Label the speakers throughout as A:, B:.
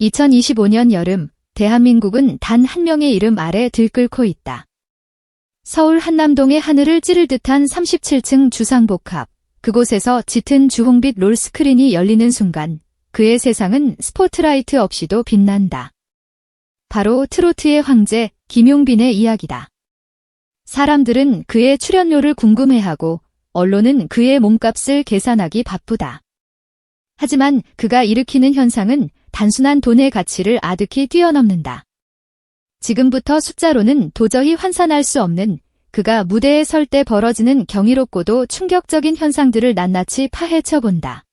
A: 2025년 여름, 대한민국은 단 한 명의 이름 아래 들끓고 있다. 서울 한남동의 하늘을 찌를 듯한 37층 주상복합, 그곳에서 짙은 주홍빛 롤스크린이 열리는 순간 그의 세상은 스포트라이트 없이도 빛난다. 바로 트로트의 황제 김용빈의 이야기다. 사람들은 그의 출연료를 궁금해하고 언론은 그의 몸값을 계산하기 바쁘다. 하지만 그가 일으키는 현상은 단순한 돈의 가치를 아득히 뛰어넘는다. 지금부터 숫자로는 도저히 환산할 수 없는 그가 무대에 설 때 벌어지는 경이롭고도 충격적인 현상들을 낱낱이 파헤쳐본다.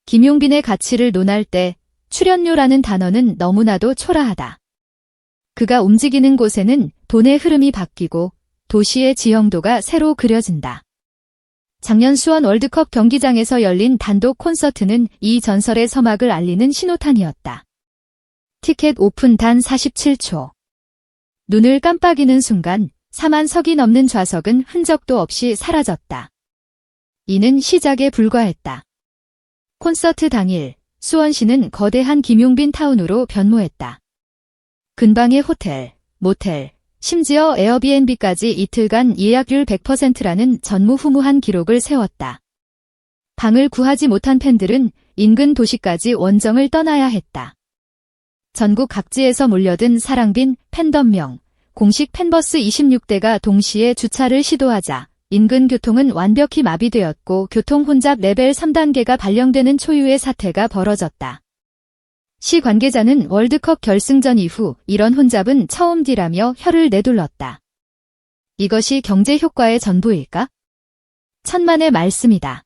A: 김용빈의 가치를 논할 때 출연료라는 단어는 너무나도 초라하다. 그가 움직이는 곳에는 돈의 흐름이 바뀌고 도시의 지형도가 새로 그려진다. 작년 수원 월드컵 경기장에서 열린 단독 콘서트는 이 전설의 서막을 알리는 신호탄이었다. 티켓 오픈 단 47초. 눈을 깜빡이는 순간 4만 석이 넘는 좌석은 흔적도 없이 사라졌다. 이는 시작에 불과했다. 콘서트 당일, 수원시는 거대한 김용빈 타운으로 변모했다. 근방의 호텔, 모텔, 심지어 에어비앤비까지 이틀간 예약률 100%라는 전무후무한 기록을 세웠다. 방을 구하지 못한 팬들은 인근 도시까지 원정을 떠나야 했다. 전국 각지에서 몰려든 사랑빈 팬덤명, 공식 팬버스 26대가 동시에 주차를 시도하자 인근 교통은 완벽히 마비되었고 교통혼잡 레벨 3단계가 발령되는 초유의 사태가 벌어졌다. 시 관계자는 월드컵 결승전 이후 이런 혼잡은 처음이라며 혀를 내둘렀다. 이것이 경제 효과의 전부일까? 천만의 말씀이다.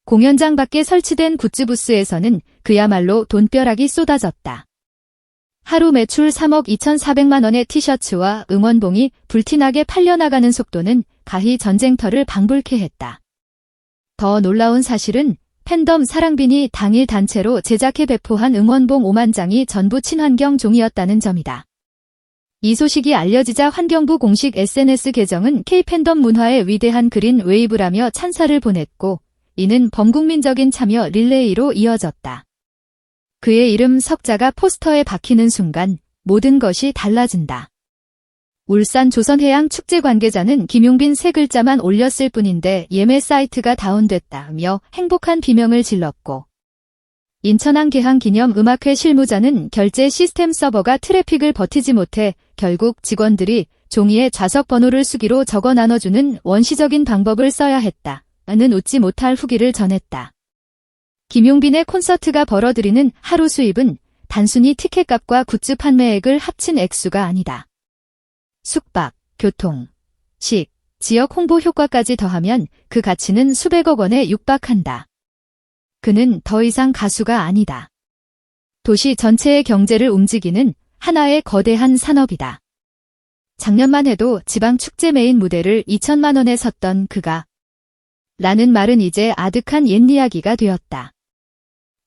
A: 공연장 밖에 설치된 굿즈부스에서는 그야말로 돈벼락이 쏟아졌다. 하루 매출 3억 2,400만 원의 티셔츠와 응원봉이 불티나게 팔려나가는 속도는 가히 전쟁터를 방불케 했다. 더 놀라운 사실은 팬덤 사랑빈이 당일 단체로 제작해 배포한 응원봉 5만 장이 전부 친환경 종이었다는 점이다. 이 소식이 알려지자 환경부 공식 SNS 계정은 K-팬덤 문화의 위대한 그린 웨이브라며 찬사를 보냈고 이는 범국민적인 참여 릴레이로 이어졌다. 그의 이름 석자가 포스터에 박히는 순간 모든 것이 달라진다. 울산 조선해양축제 관계자는 김용빈 세 글자만 올렸을 뿐인데 예매 사이트가 다운됐다며 행복한 비명을 질렀고 인천항 개항 기념 음악회 실무자는 결제 시스템 서버가 트래픽을 버티지 못해 결국 직원들이 종이에 좌석 번호를 수기로 적어 나눠주는 원시적인 방법을 써야 했다는 웃지 못할 후기를 전했다. 김용빈의 콘서트가 벌어들이는 하루 수입은 단순히 티켓값과 굿즈 판매액을 합친 액수가 아니다. 숙박, 교통, 식, 지역 홍보 효과까지 더하면 그 가치는 수백억 원에 육박한다. 그는 더 이상 가수가 아니다. 도시 전체의 경제를 움직이는 하나의 거대한 산업이다. 작년만 해도 지방 축제 메인 무대를 2천만 원에 섰던 그가 라는 말은 이제 아득한 옛 이야기가 되었다.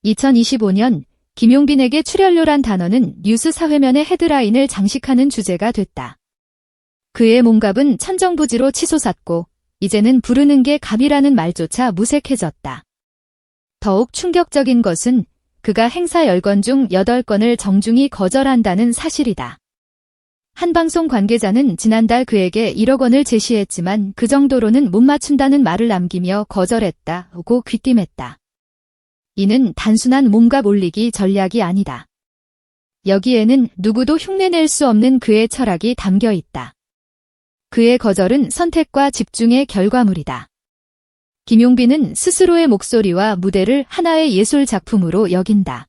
A: 2025년 김용빈에게 출연료란 단어는 뉴스 사회면의 헤드라인을 장식하는 주제가 됐다. 그의 몸값은 천정부지로 치솟았고 이제는 부르는 게 값이라는 말조차 무색해졌다. 더욱 충격적인 것은 그가 행사 10건 중 8건을 정중히 거절한다는 사실이다. 한 방송 관계자는 지난달 그에게 1억 원을 제시했지만 그 정도로는 못 맞춘다는 말을 남기며 거절했다고 귀띔했다. 이는 단순한 몸값 올리기 전략이 아니다. 여기에는 누구도 흉내낼 수 없는 그의 철학이 담겨 있다. 그의 거절은 선택과 집중의 결과물이다. 김용빈은 스스로의 목소리와 무대를 하나의 예술 작품으로 여긴다.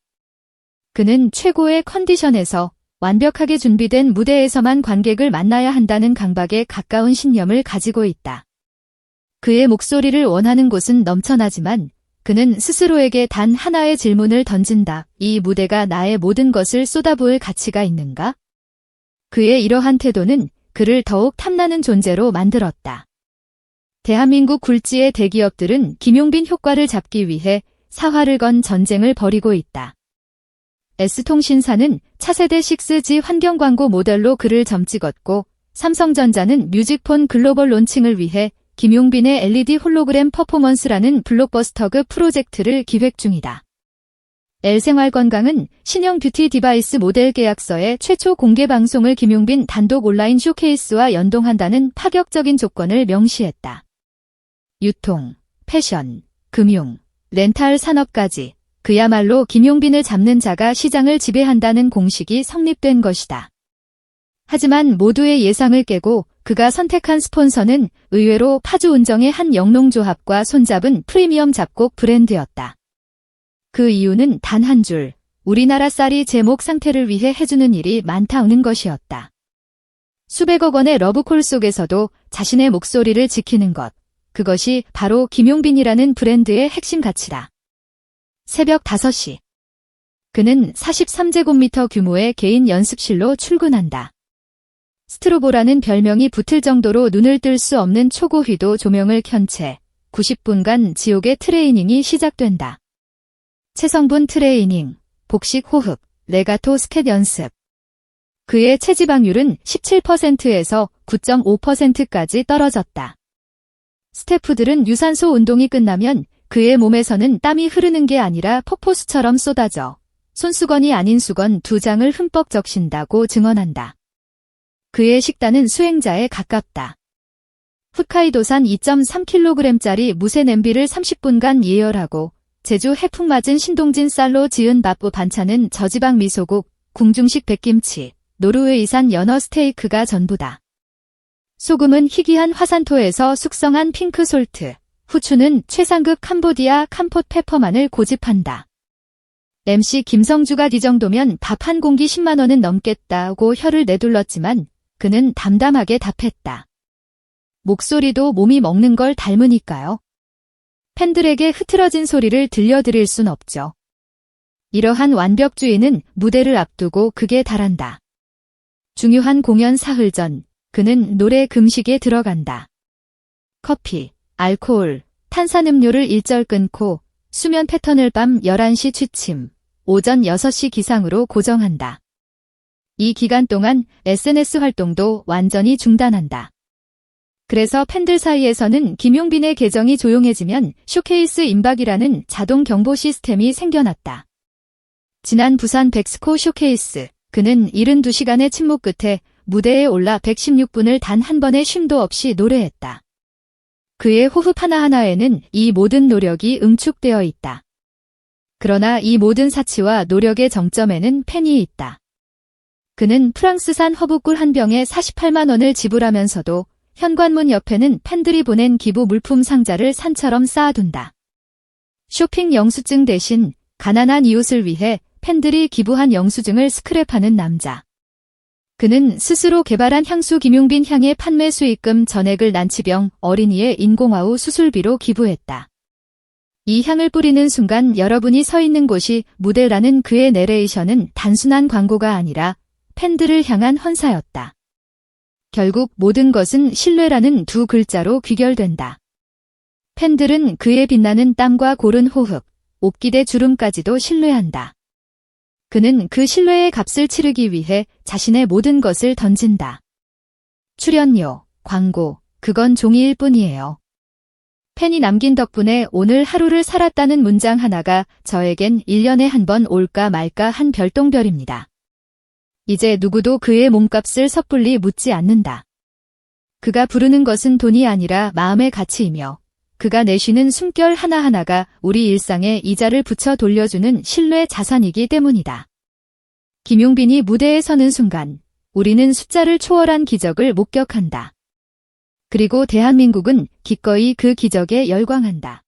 A: 그는 최고의 컨디션에서 완벽하게 준비된 무대에서만 관객을 만나야 한다는 강박에 가까운 신념을 가지고 있다. 그의 목소리를 원하는 곳은 넘쳐나지만 그는 스스로에게 단 하나의 질문을 던진다. 이 무대가 나의 모든 것을 쏟아부을 가치가 있는가? 그의 이러한 태도는 그를 더욱 탐나는 존재로 만들었다. 대한민국 굴지의 대기업들은 김용빈 효과를 잡기 위해 사활을 건 전쟁을 벌이고 있다. S통신사는 차세대 6G 환경 광고 모델로 그를 점찍었고 삼성전자는 뮤직폰 글로벌 론칭을 위해 김용빈의 LED 홀로그램 퍼포먼스라는 블록버스터급 프로젝트를 기획 중이다. L생활건강은 신형 뷰티 디바이스 모델 계약서의 최초 공개 방송을 김용빈 단독 온라인 쇼케이스와 연동한다는 파격적인 조건을 명시했다. 유통, 패션, 금융, 렌탈 산업까지 그야말로 김용빈을 잡는 자가 시장을 지배한다는 공식이 성립된 것이다. 하지만 모두의 예상을 깨고 그가 선택한 스폰서는 의외로 파주운정의 한 영농조합과 손잡은 프리미엄 잡곡 브랜드였다. 그 이유는 단 한 줄, 우리나라 쌀이 제목 상태를 위해 해주는 일이 많다는 것이었다. 수백억 원의 러브콜 속에서도 자신의 목소리를 지키는 것, 그것이 바로 김용빈이라는 브랜드의 핵심 가치다. 새벽 5시. 그는 43제곱미터 규모의 개인 연습실로 출근한다. 스트로보라는 별명이 붙을 정도로 눈을 뜰 수 없는 초고휘도 조명을 켠 채 90분간 지옥의 트레이닝이 시작된다. 체성분 트레이닝, 복식 호흡, 레가토 스캣 연습. 그의 체지방률은 17%에서 9.5%까지 떨어졌다. 스태프들은 유산소 운동이 끝나면 그의 몸에서는 땀이 흐르는 게 아니라 폭포수처럼 쏟아져 손수건이 아닌 수건 2장을 흠뻑 적신다고 증언한다. 그의 식단은 수행자에 가깝다. 홋카이도산 2.3kg짜리 무쇠 냄비를 30분간 예열하고 제주 해풍 맞은 신동진 쌀로 지은 밥부 반찬은 저지방 미소국, 궁중식 백김치, 노르웨이산 연어 스테이크가 전부다. 소금은 희귀한 화산토에서 숙성한 핑크솔트, 후추는 최상급 캄보디아 캄폿 페퍼만을 고집한다. MC 김성주가 이 정도면 밥 한 공기 10만 원은 넘겠다고 혀를 내둘렀지만 그는 담담하게 답했다. 목소리도 몸이 먹는 걸 닮으니까요. 팬들에게 흐트러진 소리를 들려드릴 순 없죠. 이러한 완벽주의는 무대를 앞두고 극에 달한다. 중요한 공연 사흘 전, 그는 노래 금식에 들어간다. 커피, 알코올, 탄산음료를 일절 끊고 수면 패턴을 밤 11시 취침, 오전 6시 기상으로 고정한다. 이 기간 동안 SNS 활동도 완전히 중단한다. 그래서 팬들 사이에서는 김용빈의 계정이 조용해지면 쇼케이스 임박이라는 자동 경보 시스템이 생겨났다. 지난 부산 백스코 쇼케이스, 그는 72시간의 침묵 끝에 무대에 올라 116분을 단 한 번의 쉼도 없이 노래했다. 그의 호흡 하나하나에는 이 모든 노력이 응축되어 있다. 그러나 이 모든 사치와 노력의 정점에는 팬이 있다. 그는 프랑스산 허브꿀 한 병에 48만 원을 지불하면서도 현관문 옆에는 팬들이 보낸 기부 물품 상자를 산처럼 쌓아둔다. 쇼핑 영수증 대신 가난한 이웃을 위해 팬들이 기부한 영수증을 스크랩하는 남자. 그는 스스로 개발한 향수 김용빈 향의 판매 수익금 전액을 난치병 어린이의 인공아우 수술비로 기부했다. 이 향을 뿌리는 순간 여러분이 서 있는 곳이 무대라는 그의 내레이션은 단순한 광고가 아니라 팬들을 향한 헌사였다. 결국 모든 것은 신뢰라는 두 글자로 귀결된다. 팬들은 그의 빛나는 땀과 고른 호흡, 옵기대 주름까지도 신뢰한다. 그는 그 신뢰의 값을 치르기 위해 자신의 모든 것을 던진다. 출연료, 광고, 그건 종이일 뿐이에요. 팬이 남긴 덕분에 오늘 하루를 살았다는 문장 하나가 저에겐 1년에 한 번 올까 말까 한 별똥별입니다. 이제 누구도 그의 몸값을 섣불리 묻지 않는다. 그가 부르는 것은 돈이 아니라 마음의 가치이며 그가 내쉬는 숨결 하나하나가 우리 일상에 이자를 붙여 돌려주는 신뢰 자산이기 때문이다. 김용빈이 무대에 서는 순간 우리는 숫자를 초월한 기적을 목격한다. 그리고 대한민국은 기꺼이 그 기적에 열광한다.